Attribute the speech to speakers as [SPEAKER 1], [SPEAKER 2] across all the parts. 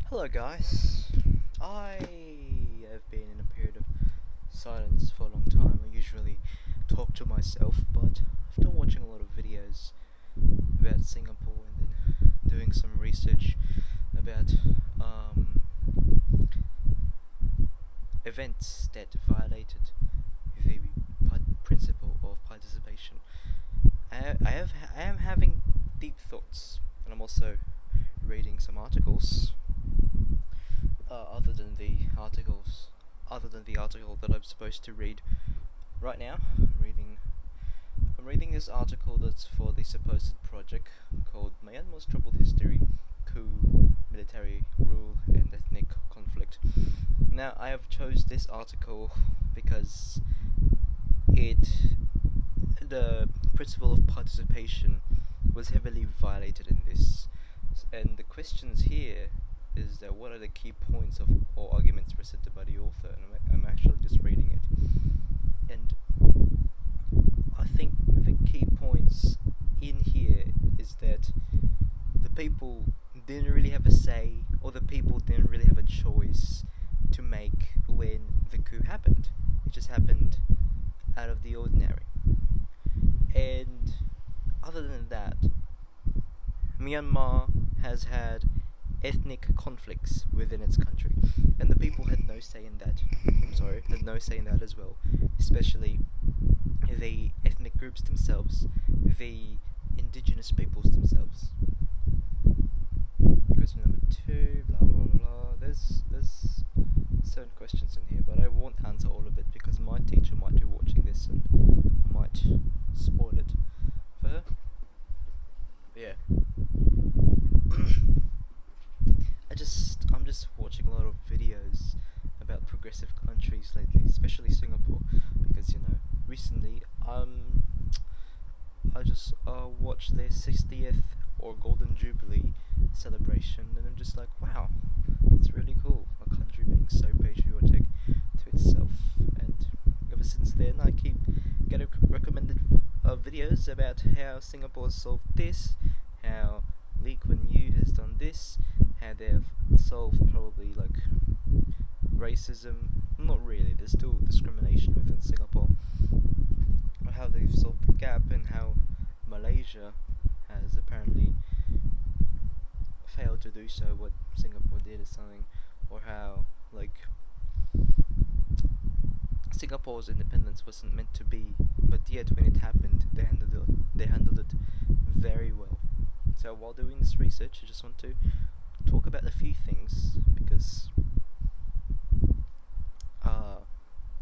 [SPEAKER 1] Hello guys, I have been in a period of silence for a long time. I usually talk to myself, but after watching a lot of videos about Singapore and then doing some research about events that violated the principle of participation, I am having deep thoughts, and I'm also reading some articles other than the article that I'm supposed to read right now. I'm reading this article that's for the supposed project called Myanmar's Troubled History, Coup, Military Rule and Ethnic Conflict. Now I have chose this article because it the principle of participation was heavily violated in this, and the questions here is that what are the key points of or arguments presented by the author, and I'm actually just reading it, and I think the key points in here is that the people didn't really have a say, or the people didn't really have a choice to make when the coup happened. It just happened out of the ordinary. And other than that, Myanmar has had ethnic conflicts within its country, and the people had no say in that. Had no say in that as well, especially the ethnic groups themselves, the indigenous peoples themselves. Question number 2, blah blah blah. There's certain questions in here, but I won't answer all of it because my teacher might be watching this and I might spoil it for her. But yeah. I'm just watching a lot of videos about progressive countries lately, especially Singapore, because recently I just watched their 60th or Golden Jubilee celebration, and I'm just like, wow, it's really cool. A country being so patriotic to itself, and ever since then I keep getting recommended videos about how Singapore has solved this, how Lee Kuan Yew has done this, how they've solved probably like racism. Not really, there's still discrimination within Singapore. Or how they've solved the gap, and how Malaysia has apparently failed to do so what Singapore did or something. Or how like Singapore's independence wasn't meant to be, but yet when it happened, they handled it very well. So while doing this research, I just want to talk about a few things, because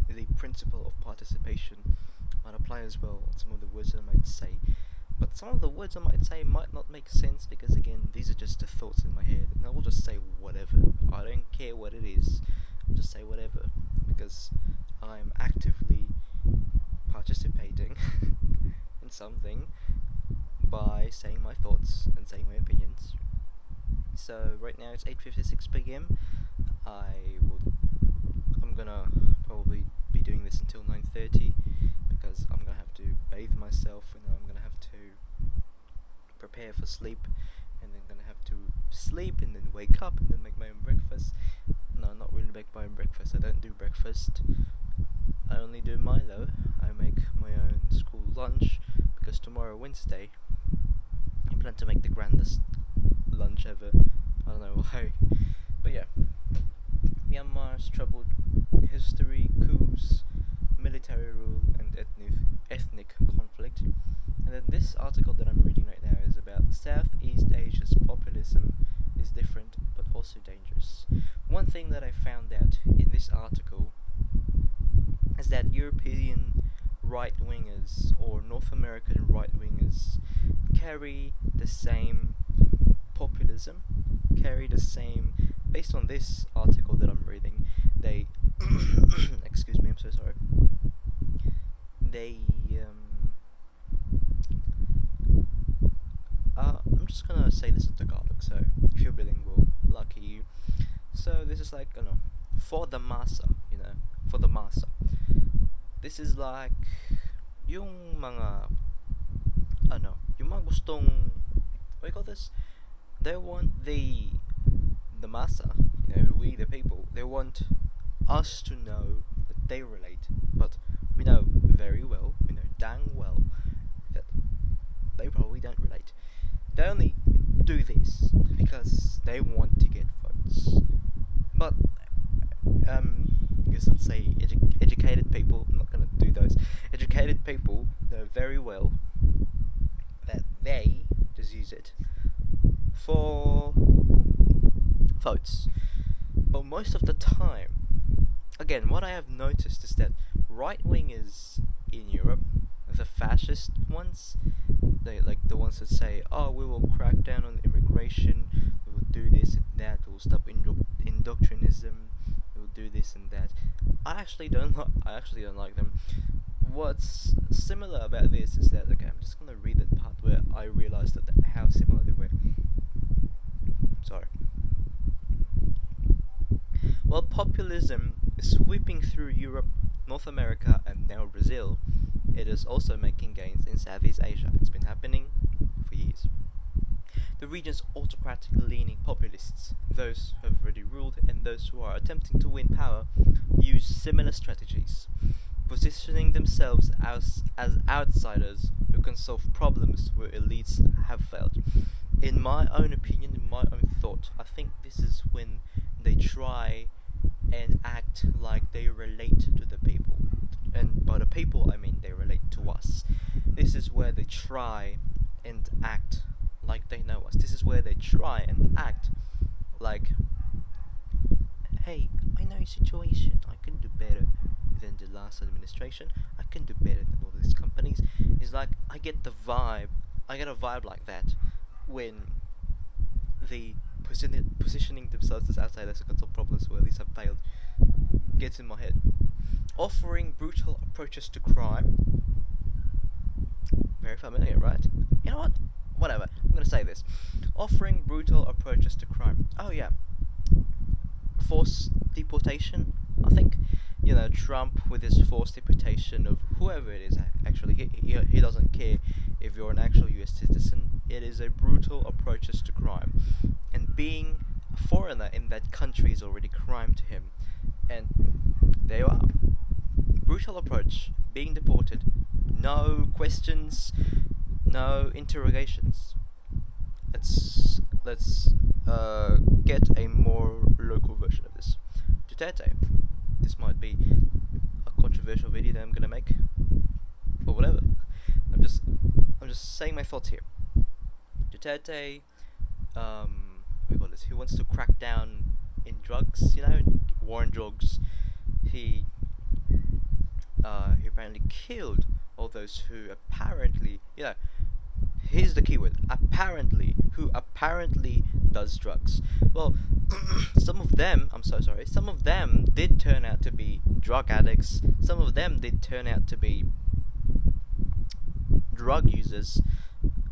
[SPEAKER 1] the principle of participation might apply as well on some of the words I might say. But some of the words I might say might not make sense, because again, these are just the thoughts in my head, and I will just say whatever. I don't care what it is, I'll just say whatever, because I'm actively participating in something by saying my thoughts and saying my opinions. So right now it's 8:56 p.m. I'm gonna probably be doing this until 9:30, because I'm gonna have to bathe myself, and then I'm gonna have to prepare for sleep, and then gonna have to sleep and then wake up and then make my own breakfast. No, not really make my own breakfast. I don't do breakfast. I only do Milo. I make my own school lunch, because tomorrow, Wednesday, I plan to make the grandest lunch ever. I don't know why. But yeah. Myanmar's troubled history, coups, military rule, and ethnic conflict. And then this article that I'm reading right now is about Southeast Asia's populism is different but also dangerous. One thing that I found out in this article is that European right-wingers or North American right-wingers carry the same populism, based on this article that I'm reading, they, excuse me, I'm so sorry, they, I'm just gonna say this in Tagalog, so if you're bilingual, lucky you. So this is like, for the masa, for the masa. This is like, yung mga, yung mga gustong, what do you call this? They want the the massa, we the people, they want us to know that they relate, but we know very well, we know dang well that they probably don't relate. They only do this because they want to get votes. But I guess let's say educated people. I'm not going to do those. Educated people know very well that they just use it for votes. But most of the time, again, what I have noticed is that right wingers in Europe, the fascist ones, they like the ones that say, "Oh, we will crack down on immigration, we will do this and that, we will stop indoctrinism, we will do this and that." I actually don't like them. What's similar about this is that, okay, I'm just gonna read that part where I realized that how similar they were. Sorry. While populism is sweeping through Europe, North America, and now Brazil, it is also making gains in Southeast Asia. It's been happening for years. The region's autocratic-leaning populists, those who have already ruled and those who are attempting to win power, use similar strategies, positioning themselves as outsiders who can solve problems where elites have failed. In my own opinion, in my own thought, I think this is when they try and act like they relate to the people. And by the people, I mean they relate to us. This is where they try and act like they know us. This is where they try and act like, hey, I know your situation. I can do better than the last administration. I can do better than all these companies. It's like I get the vibe. I get a vibe like that when the positioning themselves as outsiders who can solve problems where at least have failed gets in my head. Offering brutal approaches to crime. Very familiar, right? You know what? Whatever. I'm gonna say this. Offering brutal approaches to crime. Oh yeah. Forced deportation, I think. Trump with his forced deportation of whoever it is. Actually, he doesn't care if you're an actual US citizen. It is a brutal approaches to crime. And being a foreigner in that country is already crime to him. And there you are. Brutal approach, being deported, no questions, no interrogations. Let's get a more local version of this. Duterte. This might be a controversial video that I'm gonna make, or whatever. I'm just saying my thoughts here. Duterte, we call this. He wants to crack down in drugs. War on drugs. He apparently killed all those who apparently, here's the keyword, apparently, who apparently does drugs. Well, some of them did turn out to be drug addicts, some of them did turn out to be drug users,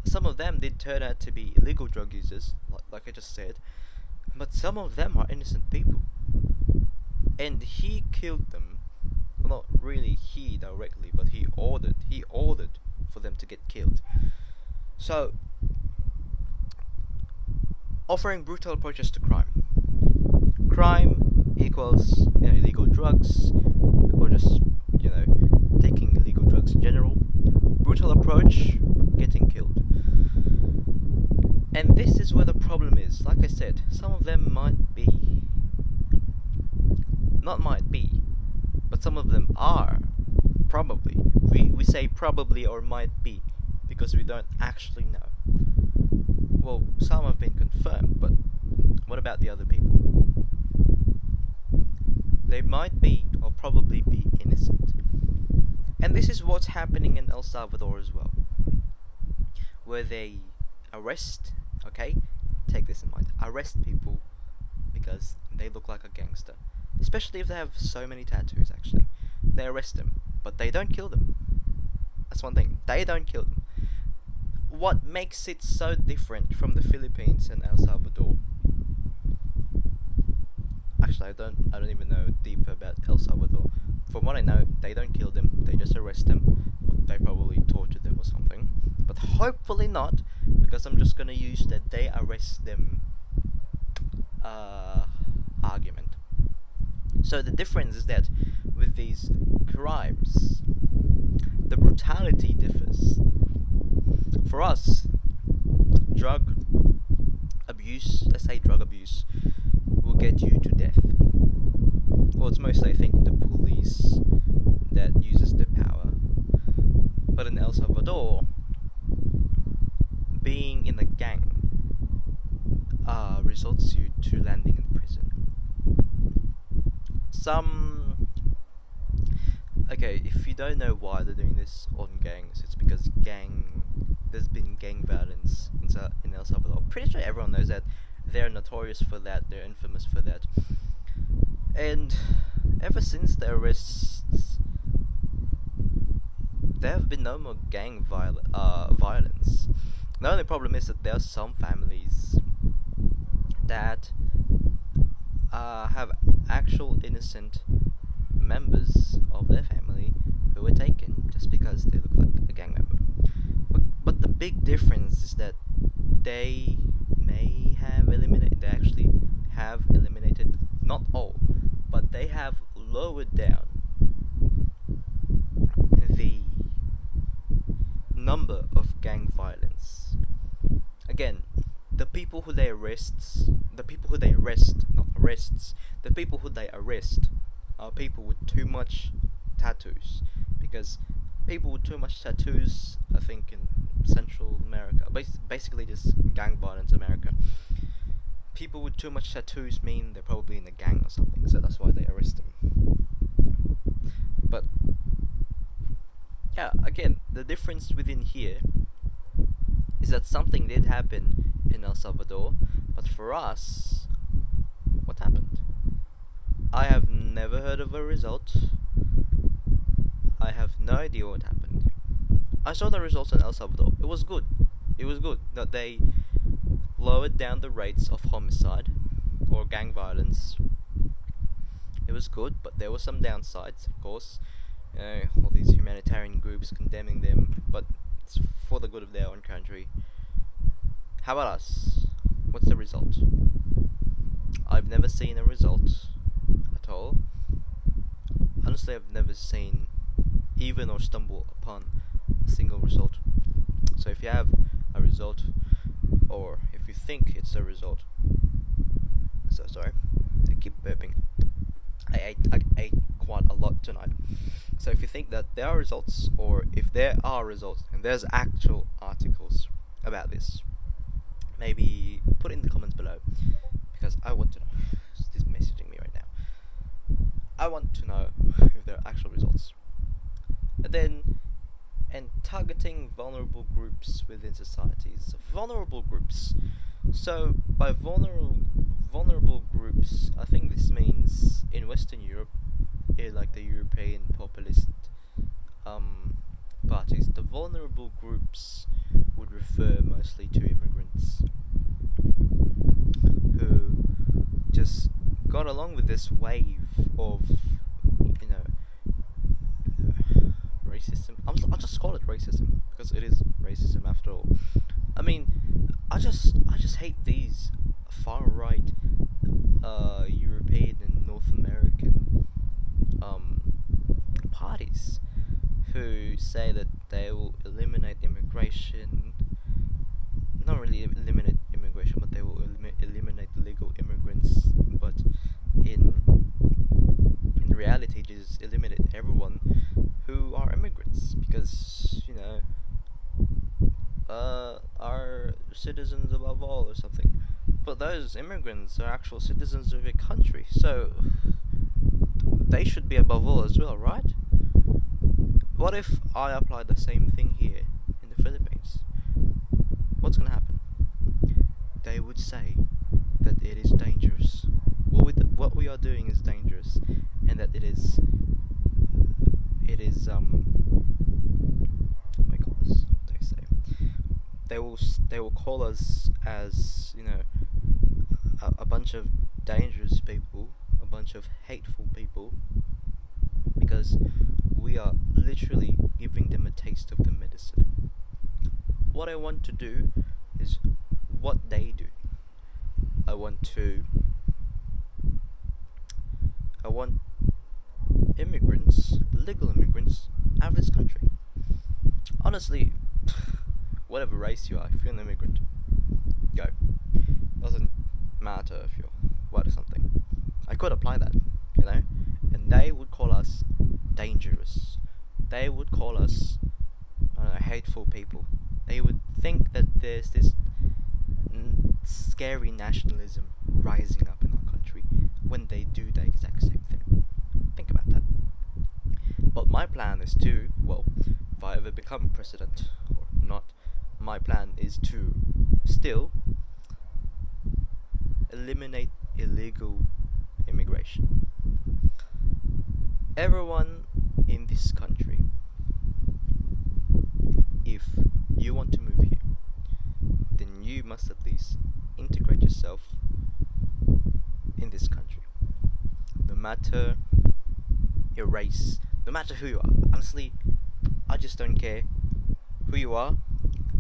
[SPEAKER 1] some of them did turn out to be illegal drug users, like I just said, but some of them are innocent people. And he killed them. Well, not really he directly, but he ordered for them to get killed. So, offering brutal approaches to crime. Crime equals illegal drugs, or just taking illegal drugs in general. Brutal approach, getting killed. And this is where the problem is. Like I said, some of them but some of them are probably. We say probably or might be because we don't actually know. Well, some have been confirmed, but what about the other people? They might be or probably be innocent. And this is what's happening in El Salvador as well, where they arrest, take this in mind, arrest people because they look like a gangster. Especially if they have so many tattoos, actually. They arrest them, but they don't kill them. That's one thing, they don't kill them. What makes it so different from the Philippines and El Salvador? Actually, I don't even know deeper about El Salvador. From what I know, they don't kill them, they just arrest them. They probably torture them or something. But hopefully not, because I'm just gonna use that they arrest them uh, argument. So the difference is that with these crimes, the brutality differs. For us, drug abuse, let's say drug abuse, will get you to death. Well, it's mostly, I think, the police that uses their power. But in El Salvador, being in a gang results you to landing in prison. Some Okay, if you don't know why they're doing this on gangs, it's because there's been gang violence in El Salvador. Pretty sure everyone knows that. They're notorious for that. They're infamous for that. And ever since the arrests, there have been no more violence. The only problem is that there are some families that have actual innocent members of their family who were taken just because they look like a gang member. But the big difference is that they they actually have eliminated, not all, but they have lowered down the number of gang violence. Again, the people who they arrest, not arrests, the people who they arrest are people with too much tattoos, because people with too much tattoos, I think in Central America, basically just gang violence America, people with too much tattoos mean they're probably in a gang or something, so that's why they arrest them. But yeah, again, the difference within here is that something did happen in El Salvador, but for us, what happened? I have never heard of a result. I have no idea what happened. I saw the results in El Salvador. It was good. It was good that they lowered down the rates of homicide or gang violence. It was good, but there were some downsides, of course. All these humanitarian groups condemning them, but it's for the good of their own country. How about us? What's the result? I've never seen a result at all. Honestly, I've never seen even or stumble upon a single result. So if you have a result, or if you think it's a result, so sorry, I keep burping. I ate quite a lot tonight. So if you think that there are results, or if there are results, and there's actual articles about this, maybe put it in the comments below, because I want to know. He's messaging me right now. I want to know if there are actual results. And targeting vulnerable groups within societies. Vulnerable groups. So by vulnerable groups, I think this means in Western Europe, like the European populist parties, the vulnerable groups would refer mostly to immigrants who just got along with this wave of, racism. I'll just call it racism, because it is racism after all. I mean, I just hate these far right European and North American parties who say that they will eliminate immigration. Not really eliminate immigration, but they will eliminate legal immigrants. But in reality, just eliminate everyone who are immigrants, because are citizens above all or something. But those immigrants are actual citizens of your country, so they should be above all as well, right? What if I apply the same thing here in the Philippines? What's gonna happen? They would say that it is dangerous. What we are doing is dangerous, and that it is oh my goodness, what do I say? They will call us as a bunch of dangerous people, a bunch of hateful people, because we are literally giving them a taste of the medicine. What I want to do is what they do. I want to immigrants, illegal immigrants, out of this country. Honestly, whatever race you are, if you're an immigrant, go. Doesn't matter if you're white or something. I could apply that, and they would call us dangerous. They would call us, I don't know, hateful people. They would think that there's this scary nationalism rising up in our country when they do the exact same thing. Think about that. But my plan is to, well, if I ever become president or not, my plan is to still eliminate illegal immigration. Everyone in this country, if you want to move here, then you must at least integrate yourself in this country. No matter your race, no matter who you are. Honestly, I just don't care who you are,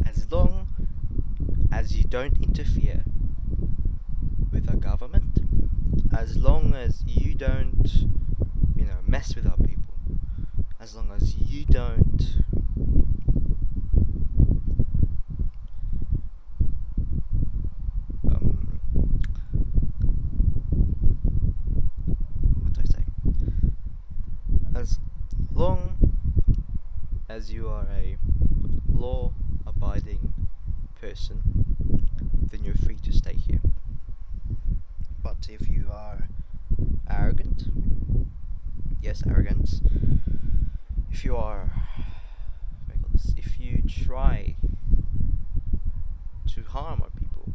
[SPEAKER 1] as long as you don't interfere with our government, as long as you don't, mess with our people, as long as you don't what do I say? As long as you are a law-abiding person, then you're free to stay here. But if you are arrogant, yes, arrogance, if you are, if you try to harm our people,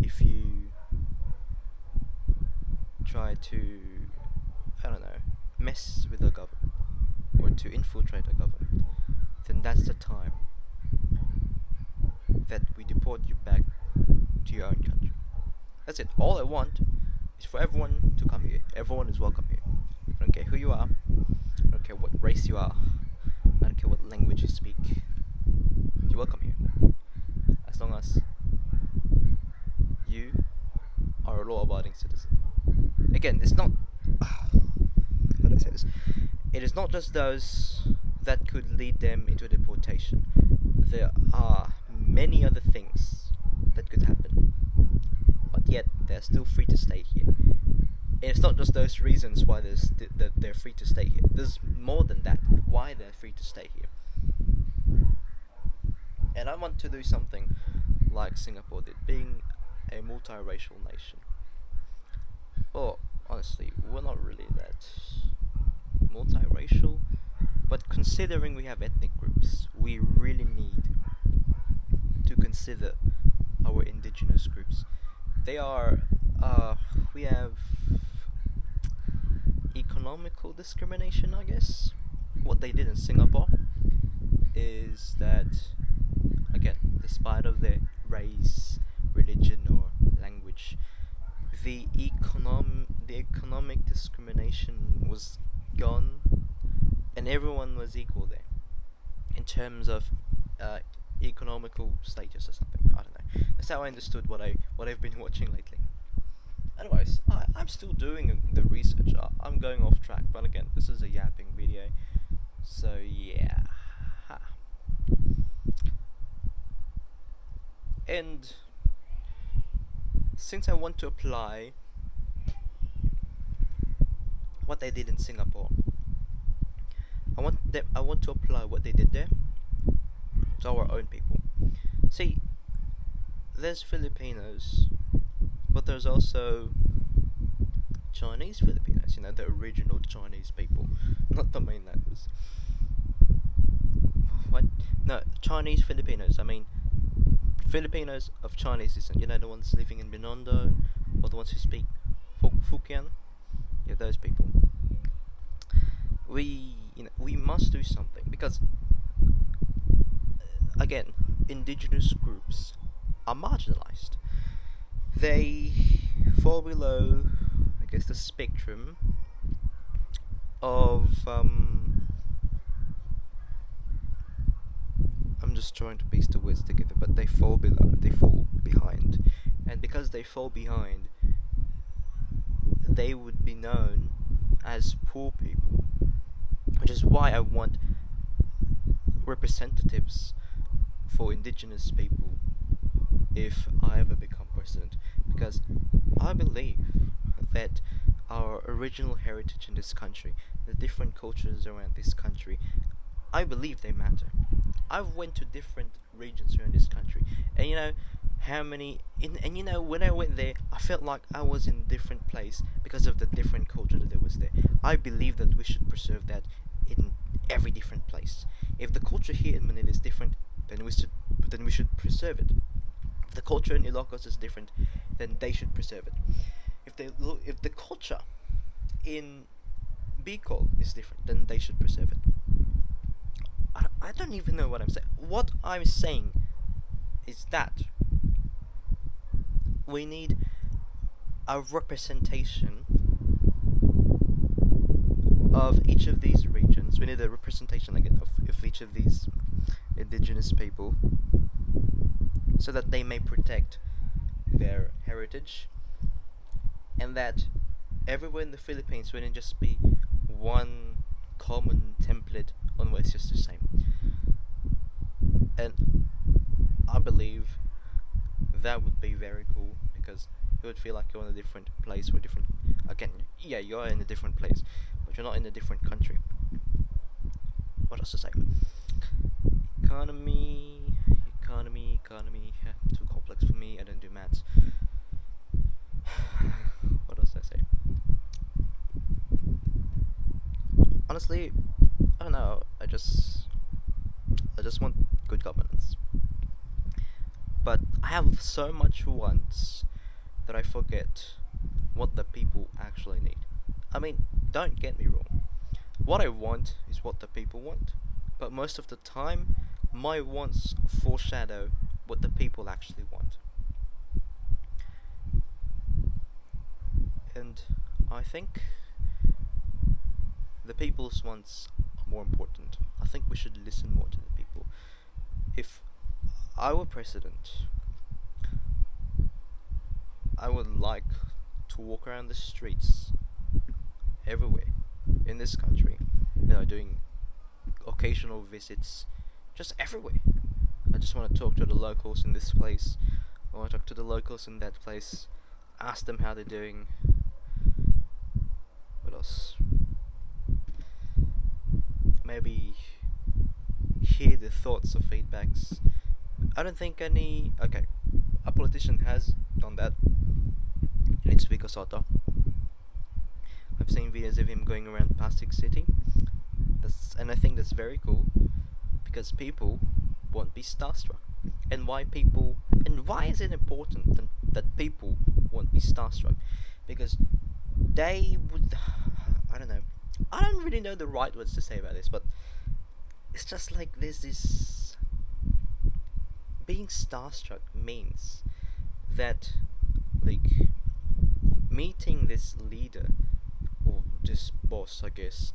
[SPEAKER 1] if you try to, I don't know, mess with the government, or to infiltrate the government, then that's the time that we deport you back to your own country. That's it. All I want is for everyone to come here. Everyone is welcome here. I don't care who you are. I don't care what race you are. I don't care what language you speak. You're welcome here. As long as you are a law-abiding citizen. Again, it's not... how do I say this? It is not just those that could lead them into deportation. There are many other things that could happen, but yet they're still free to stay here. And it's not just those reasons why they're free to stay here. There's more than that. Why they're free to stay here. And I want to do something like Singapore did, being a multiracial nation. Well, honestly, we're not really that multiracial, but considering we have ethnic groups, we really need to consider our indigenous groups. They are, we have economical discrimination, I guess. What they did in Singapore is that, again, despite of their race, religion, or language, the economic discrimination was gone, and everyone was equal there in terms of economical status or something. I don't know. That's how I understood what I've been watching lately. Anyways, I'm still doing the research. I'm going off track, but again, this is a yapping video, so yeah. And since I want to apply what they did in Singapore, I want to apply what they did there to our own people. See, there's Filipinos, but there's also Chinese Filipinos, the original Chinese people, not the mainlanders. What? No, Chinese Filipinos, I mean Filipinos of Chinese descent, the ones living in Binondo, or the ones who speak Fukien, yeah, those people. We must do something, because again, indigenous groups are marginalized. They fall below, I guess, the spectrum of I'm just trying to piece the words together, but they fall behind, and because they fall behind, they would be known as poor people. which is why I want representatives for indigenous people if I ever become president, because I believe that our original heritage in this country, the different cultures around this country, I believe they matter. I've went to different regions here in this country, and how many and when I went there, I felt like I was in a different place because of the different culture that there was there. I believe that we should preserve that in every different place. If the culture here in Manila is different, then we should preserve it. If the culture in Ilocos is different, then they should preserve it. If the culture in Bicol is different, then they should preserve it. I don't even know what I'm saying. What I'm saying is that we need a representation of each of these regions. We need a representation again of each of these indigenous people so that they may protect their heritage, and that everywhere in the Philippines wouldn't just be one common template on where it's just the same. And I believe that would be very cool because you would feel like you're in a different place or different. Again, yeah, you're in a different place, but you're not in a different country. What else to say? Economy, economy. Yeah, too complex for me. I don't do maths. What else did I say? Honestly, I don't know. I just want good governance. But I have so much wants that I forget what the people actually need. I mean, don't get me wrong. What I want is what the people want. But most of the time, my wants foreshadow what the people actually want. And I think the people's wants are more important. I think we should listen more to the people. If I were president, I would like to walk around the streets everywhere in this country, doing occasional visits just everywhere. I just want to talk to the locals in this place. I want to talk to the locals in that place, ask them how they're doing. What else? Maybe hear the thoughts or feedbacks. I don't think any. Okay, a politician has done that, and it's Vico Soto. I've seen videos of him going around Pasig City. And I think that's very cool because people won't be starstruck. And why is it important that people won't be starstruck? Because they would. I don't know. I don't really know the right words to say about this, but it's just like there's this. Being starstruck means that, like, meeting this leader or this boss, I guess,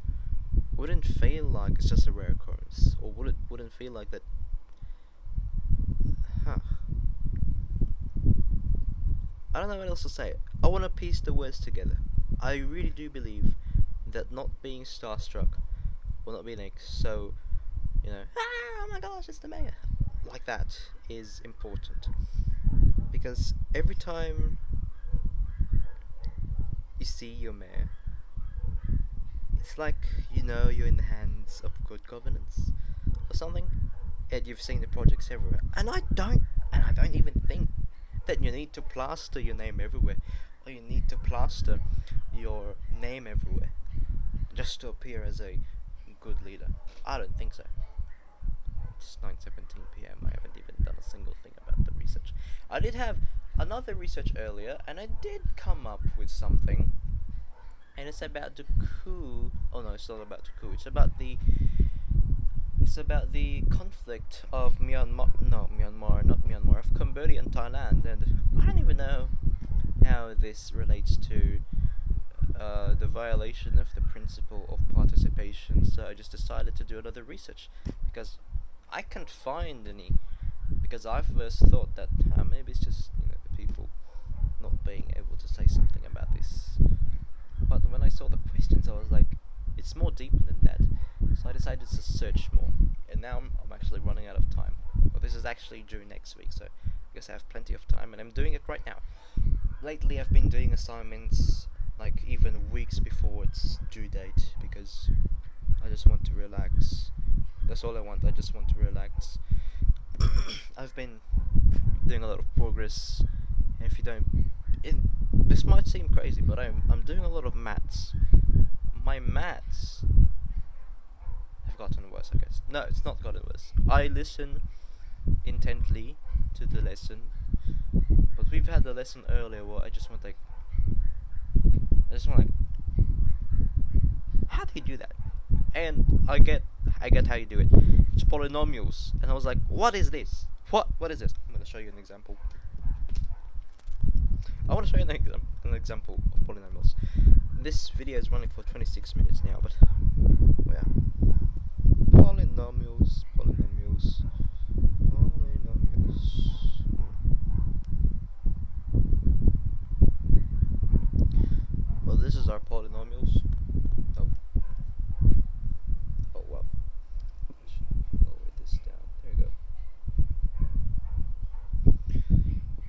[SPEAKER 1] wouldn't feel like it's just a rare occurrence, or wouldn't feel like that. Huh. I don't know what else to say. I want to piece the words together. I really do believe that not being starstruck, or not being like so, oh my gosh, it's the mayor, like that, is important. Because every time you see your mayor, it's like you're in the hands of good governance or something, and you've seen the projects everywhere. And I don't even think that you need to plaster your name everywhere, or you need to plaster your name everywhere just to appear as a good leader. I don't think so. It's 9:17 p.m. I haven't even done a single thing about the research. I did have another research earlier, and I did come up with something, and it's about the coup. Oh no, it's not about the coup. It's about the conflict of Myanmar. No, Myanmar, not Myanmar. Of Cambodia and Thailand, and I don't even know how this relates to the violation of the principle of participation. So I just decided to do another research because I can't find any. Because I first thought that maybe it's just the people not being able to say something about this. But when I saw the questions, I was like, it's more deeper than that. So I decided to search more, and now I'm actually running out of time. Well, this is actually due next week, so I guess I have plenty of time, and I'm doing it right now. Lately I've been doing assignments like even weeks before its due date, because I just want to relax. That's all I want, I just want to relax. I've been doing a lot of progress, and if you don't, this might seem crazy, but I'm doing a lot of maths. My maths have gotten worse, I guess. No, it's not gotten worse. I listen intently to the lesson, but we've had the lesson earlier where I just want how do you do that? And I get how you do it. It's polynomials, and I was like, what is this? What is this? I'm gonna show you an example. I want to show you an example of polynomials. This video is running for 26 minutes now, but yeah. Polynomials. Well, this is our polynomials. Oh, well. Lower this down. There you go.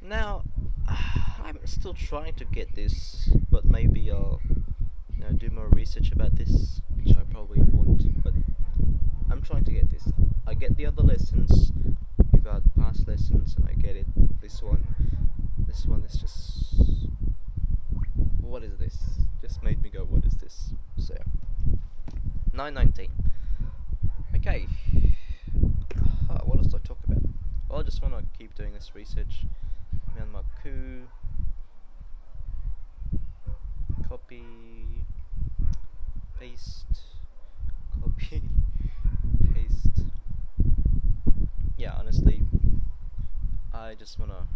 [SPEAKER 1] Now, I'm still trying to get this, but maybe I'll do more research about this, which I probably won't, but I'm trying to get this. I get the other lessons, about past lessons, and I get it. This one is just, what is this? Just made me go, what is this? So, 919. Okay. What else do I talk about? Well, I just want to keep doing this research. Myanmar coup. Copy. Paste. Copy. Paste. Yeah, honestly, I just want to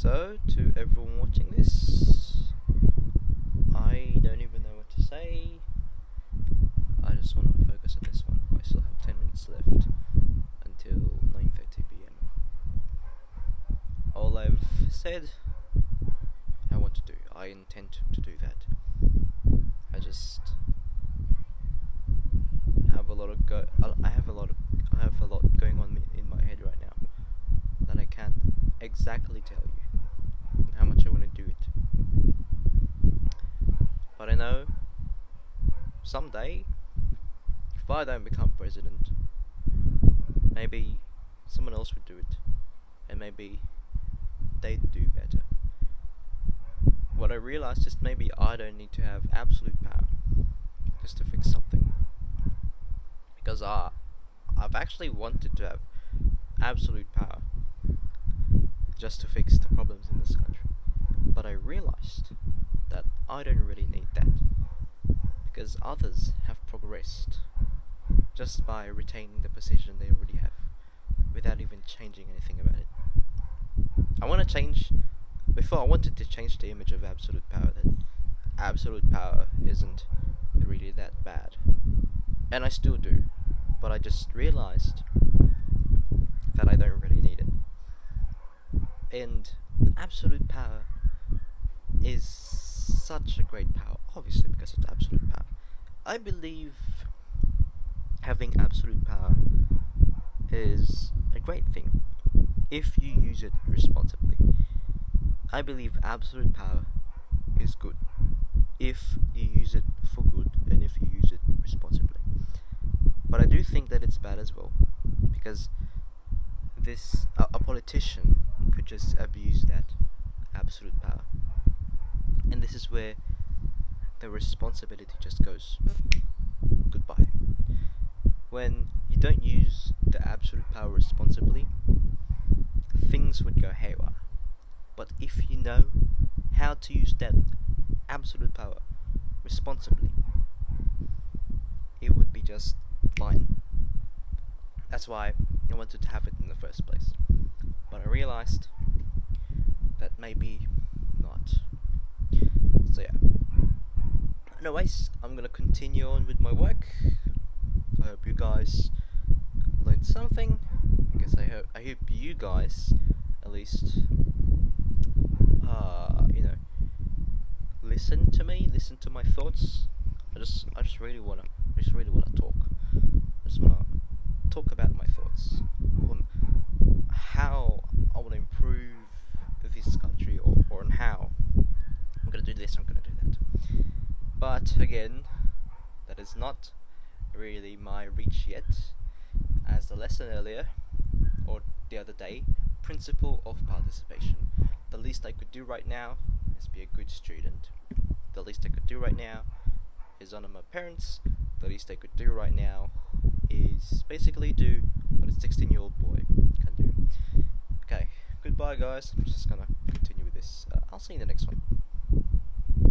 [SPEAKER 1] So, to everyone watching this, I don't even know what to say. I just want to focus on this one. I still have 10 minutes left until 9:30 p.m. All I've said I want to do, I intend to do that. I just have a lot going on in my head right now that I can't exactly tell you how much I want to do it. But I know someday, if I don't become president, maybe someone else would do it, and maybe they'd do better. What I realized is maybe I don't need to have absolute power just to fix something, because I've actually wanted to have absolute power just to fix the problems in this country, but I realized that I don't really need that, because others have progressed just by retaining the position they already have without even changing anything about it. Before I wanted to change the image of absolute power, that absolute power isn't really that bad, and I still do, but I just realized that I don't really need it. And absolute power is such a great power, obviously, because it's absolute power. I believe having absolute power is a great thing if you use it responsibly. I believe absolute power is good if you use it for good and if you use it responsibly. But I do think that it's bad as well, because a politician could just abuse that absolute power, and this is where the responsibility just goes goodbye. When you don't use the absolute power responsibly, things would go haywire. But if you know how to use that absolute power responsibly, it would be just fine. That's why I wanted to have it in the first place. But I realized that maybe not. So yeah. Anyways, I'm gonna continue on with my work. hope you guys learned something. I hope you guys at least listen to me, listen to my thoughts. I just really wanna talk. I just wanna talk about my thoughts on how I wanna improve this country, or on how I'm gonna do this, I'm gonna do that. But again, that is not really my reach yet. As the lesson earlier, or the other day, principle of participation. The least I could do right now is be a good student. The least I could do right now is honor my parents. The least I could do right now is basically do what a 16-year-old boy can do. Okay, goodbye guys. I'm just gonna continue with this. I'll see you in the next one.